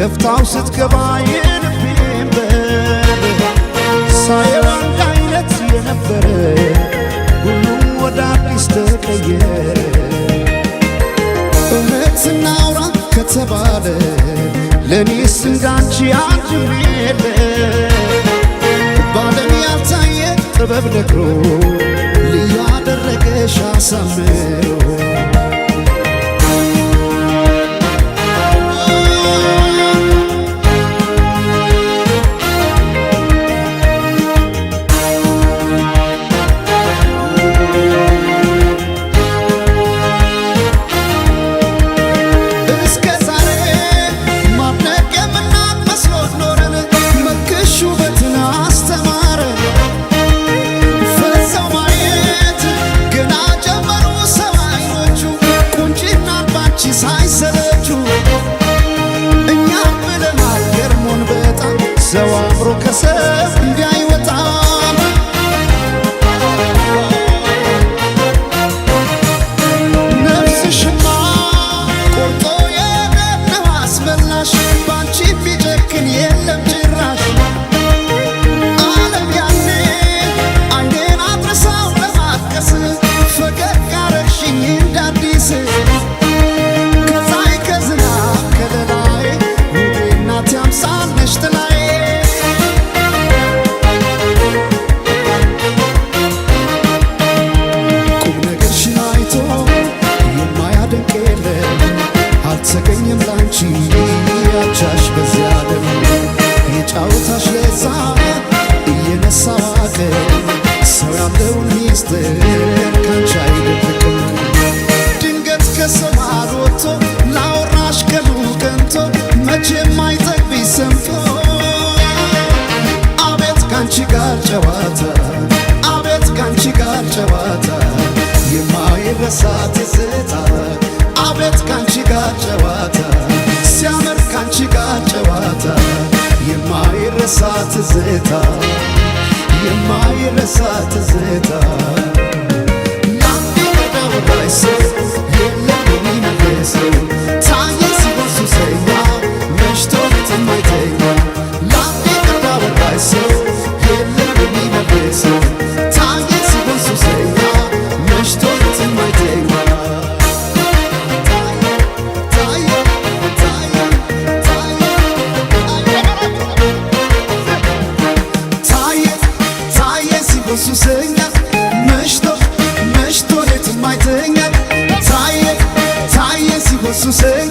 ከፍታው ስትገባ የልቤን በር ሳየው አንድ አይነት የነበረ ሁሉም ወደ አዲስ ተቀየረ። እውነት እናውራ ከተባለ ለኔስ እንዳንቺ አንድም የለ ባለም ያልታየ ጥበብ ነግሮ ልዩ አደረገሽ አሳምሮ ሰው አምሮ ከሰብ እንዳይወጣ ነፍስሽማ ቆርጦ የነነው አስመላሽ ባንቺ ቢጨክን የለም ጭራሽ ዓለም ያኔ አይኔን አድረሳው ለማቀስ ፈገግ አረግሽኝ እንዳዲስ ከፀሐይ ከዝናብ ከለላይ ውቤ እናቴ አምሳል ነሽ ጥላዬ አልተገኘም ላንቺ ያቻሽ በዚያ ዓለም የጫወታሽ ለዛ እየነሳ ዋቀር ሰው ያለውን ሚስጥር ካንቺ አይደብቅም። ድንገት ከሰው መሃል ወጥቶ ላወራሽ ቀኑ ቀንቶ መቼም አይጠግብሽ ሰምቶ አቤት ካንቺ ጋር ጨዋታ አቤት ካንቺ ጋር ጨዋታ የማይረሳ ትዝታ አቤት ካንቺ ጋር ጨዋታ ሲያምር ካንቺ ጋር ጨዋታ የማይረሳ ትዝታ የማይረሳ ትዝታ ላንዴ ወዳወራሽ ሰው የለም የሚመልሰው ታየ ሲሆን ሱሰኛ መሽቶ የማይተኛ ላንዴ ወዳወራሽ ሰው የለም የሚመልሰው ታየ ሲሆን ሱሰኛ መሽቶ የማይተኛ ሱሰኛ መሽቶ ሌት የማይተኛ ታየ ሲሆን ሱሰኛ